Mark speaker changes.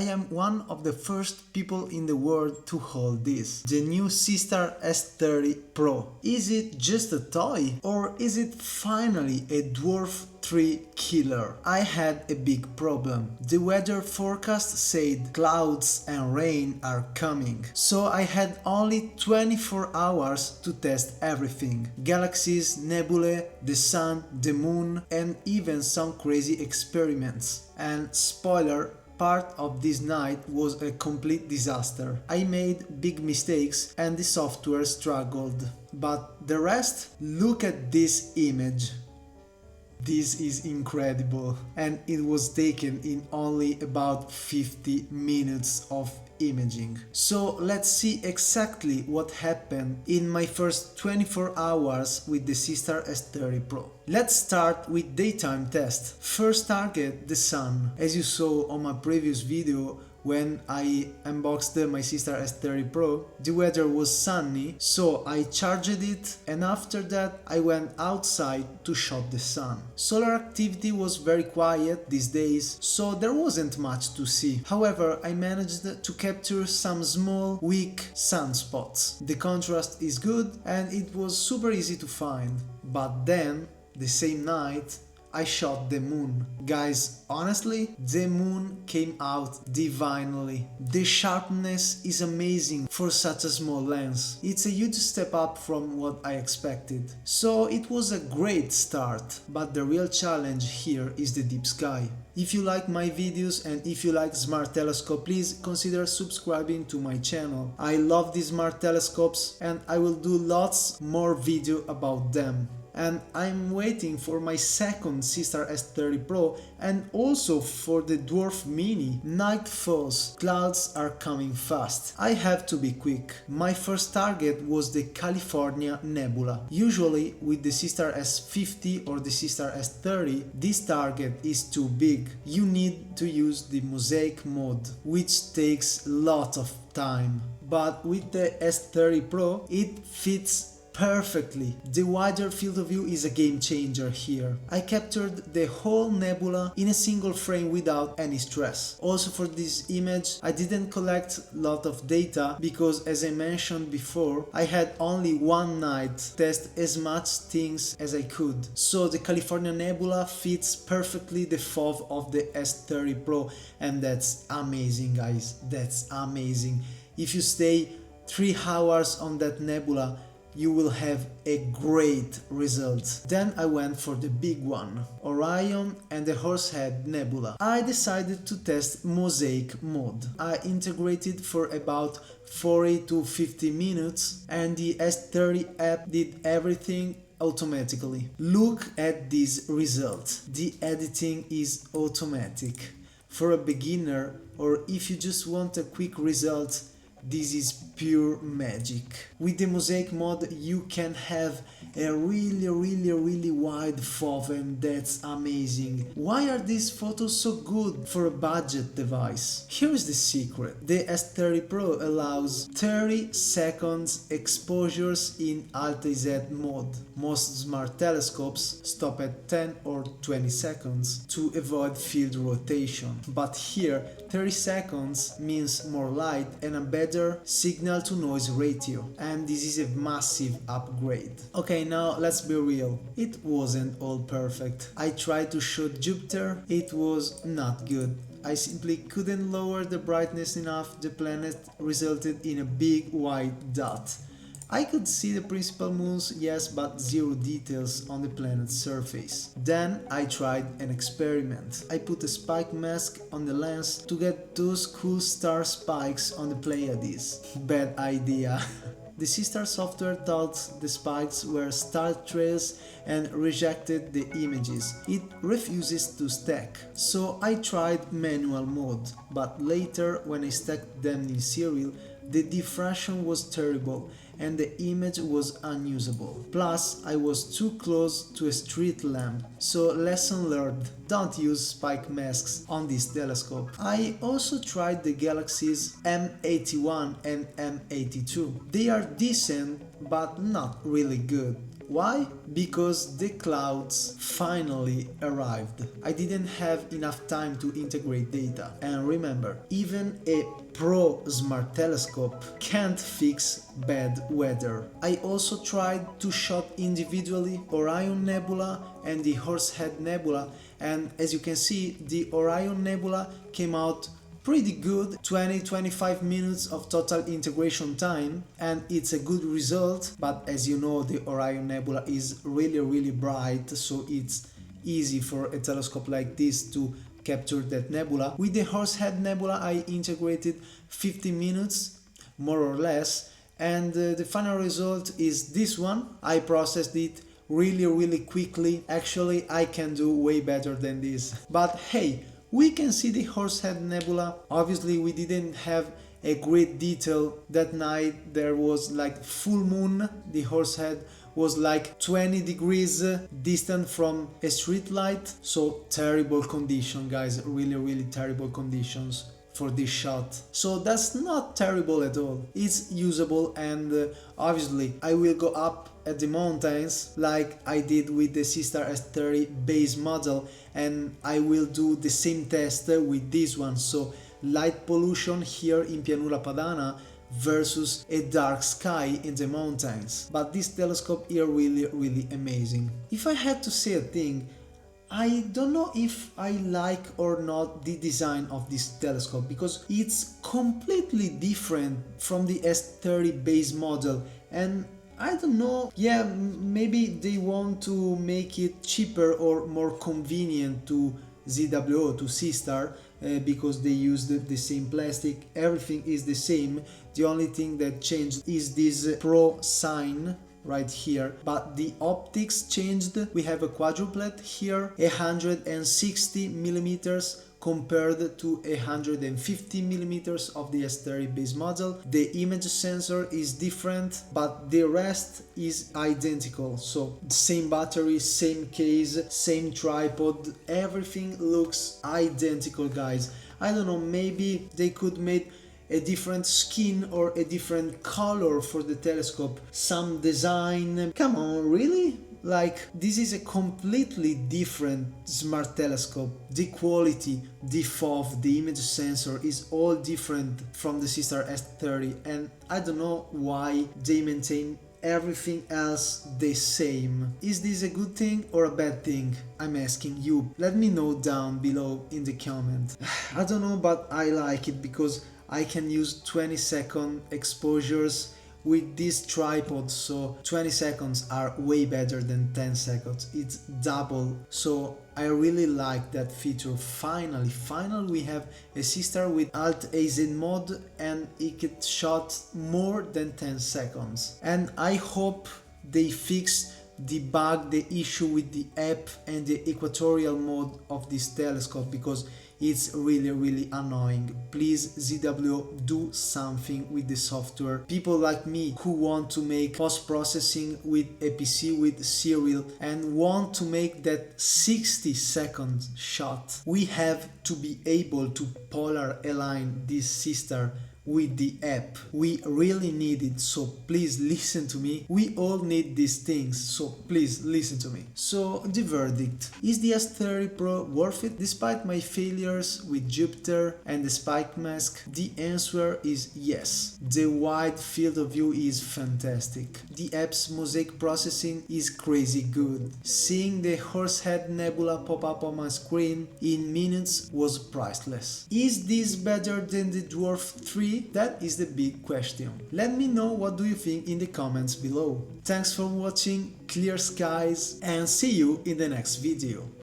Speaker 1: I am one of the first people in the world to hold this, the new Seestar S30 Pro. Is it just a toy, or is it finally a Dwarf 3 killer? I had a big problem. The weather forecast said clouds and rain are coming, so I had only 24 hours to test everything. Galaxies, nebulae, the sun, the moon, and even some crazy experiments. And spoiler, part of this night was a complete disaster. I made big mistakes and the software struggled. But the rest? Look at this image. This is incredible, and it was taken in only about 50 minutes of imaging. So let's see exactly what happened in my first 24 hours with the Seestar S30 Pro. Let's start with daytime test. First target, the sun. As you saw on my previous video, when I unboxed my Seestar S30 Pro, the weather was sunny, so I charged it, and after that I went outside to shot the sun. Solar activity was very quiet these days, so there wasn't much to see. However, I managed to capture some small, weak sunspots. The contrast is good and it was super easy to find. But then, the same night, I shot the moon. Guys, honestly, the moon came out divinely. The sharpness is amazing for such a small lens. It's a huge step up from what I expected. So it was a great start, but the real challenge here is the deep sky. If you like my videos and if you like smart telescope, please consider subscribing to my channel. I love these smart telescopes and I will do lots more video about them. And I'm waiting for my second Seestar S30 Pro and also for the Dwarf Mini. Night falls, clouds are coming fast. I have to be quick. My first target was the California Nebula. Usually with the Seestar S50 or the Seestar S30, this target is too big. You need to use the Mosaic Mode, which takes lots of time. But with the S30 Pro, it fits perfectly. The wider field of view is a game changer here. I captured the whole nebula in a single frame without any stress. Also for this image I didn't collect a lot of data because, as I mentioned before, I had only one night to test as much things as I could. So the California Nebula fits perfectly the FOV of the S30 Pro, and that's amazing, guys. That's amazing. If you stay 3 hours on that nebula, you will have a great result. Then I went for the big one, Orion and the Horsehead Nebula. I decided to test Mosaic Mode. I integrated for about 40 to 50 minutes and the S30 app did everything automatically. Look at this result. The editing is automatic. For a beginner, or if you just want a quick result, this is pure magic. With the Mosaic Mode you can have a really wide FOV, and that's amazing. Why are these photos so good for a budget device? Here is the secret. The S30 Pro allows 30 seconds exposures in Alt-Z mode. Most smart telescopes stop at 10 or 20 seconds to avoid field rotation. But here 30 seconds means more light and a better signal to noise ratio, and this is a massive upgrade. Okay, now let's be real, it wasn't all perfect. I tried to shoot Jupiter, it was not good. I simply couldn't lower the brightness enough, the planet resulted in a big white dot. I could see the principal moons, yes, but zero details on the planet's surface. Then I tried an experiment. I put a spike mask on the lens to get those cool star spikes on the Pleiades. Bad idea. The Seestar software thought the spikes were star trails and rejected the images. It refuses to stack. So I tried manual mode, but later when I stacked them in serial, the diffraction was terrible and the image was unusable. Plus, I was too close to a street lamp, so lesson learned, don't use spike masks on this telescope. I also tried the Galaxies M81 and M82. They are decent, but not really good. Why? Because the clouds finally arrived. I didn't have enough time to integrate data. And remember, even a Pro smart telescope can't fix bad weather. I also tried to shot individually Orion Nebula and the Horsehead Nebula, and as you can see, the Orion Nebula came out pretty good, 20-25 minutes of total integration time, and it's a good result. But as you know, the Orion Nebula is really bright, so it's easy for a telescope like this to capture that nebula. With the Horsehead Nebula I integrated 50 minutes more or less, and the final result is this one. I processed it really quickly. Actually, I can do way better than this. But hey, we can see the Horsehead Nebula. Obviously we didn't have a great detail that night. There was like full moon. The Horsehead was like 20 degrees distant from a street light, so terrible condition, guys, really terrible conditions for this shot. So that's not terrible at all, it's usable. And obviously I will go up at the mountains like I did with the Seestar S30 base model, and I will do the same test with this one. So light pollution here in Pianura Padana versus a dark sky in the mountains. But this telescope here really amazing. If I had to say a thing, I don't know if I like or not the design of this telescope, because it's completely different from the S30 base model, and I don't know, yeah, maybe they want to make it cheaper or more convenient to ZWO, to Seestar, because they used the same plastic, everything is the same. The only thing that changed is this Pro sign right here, but the optics changed. We have a quadruplet here, 160 millimeters compared to 150 millimeters of the S30 base model. The image sensor is different, but the rest is identical. So same battery, same case, same tripod, everything looks identical, guys. I don't know, maybe they could make a different skin or a different color for the telescope, some design. Come on, really? Like, this is a completely different smart telescope. The quality, the FOV, the image sensor is all different from the Seestar S30, and I don't know why they maintain everything else the same. Is this a good thing or a bad thing? I'm asking you. Let me know down below in the comment. I don't know, but I like it because I can use 20-second exposures with this tripod, so 20 seconds are way better than 10 seconds. It's double, so I really like that feature. Finally we have a Seestar with Alt-AZ mode, and it gets shot more than 10 seconds. And I hope they fix the bug, the issue with the app and the equatorial mode of this telescope, because it's really annoying. Please, ZWO, do something with the software. People like me who want to make post-processing with a PC with serial and want to make that 60-second shot, we have to be able to polar align this Seestar with the app. We really need it, so please listen to me. We all need these things, so please listen to me. So the verdict: is the S30 Pro worth it? Despite my failures with Jupiter and the spike mask, the answer is yes. The wide field of view is fantastic. The app's Mosaic processing is crazy good. Seeing the Horsehead Nebula pop up on my screen in minutes was priceless. Is this better than the Dwarf 3? That is the big question. Let me know what do you think in the comments below. Thanks for watching, clear skies, and see you in the next video.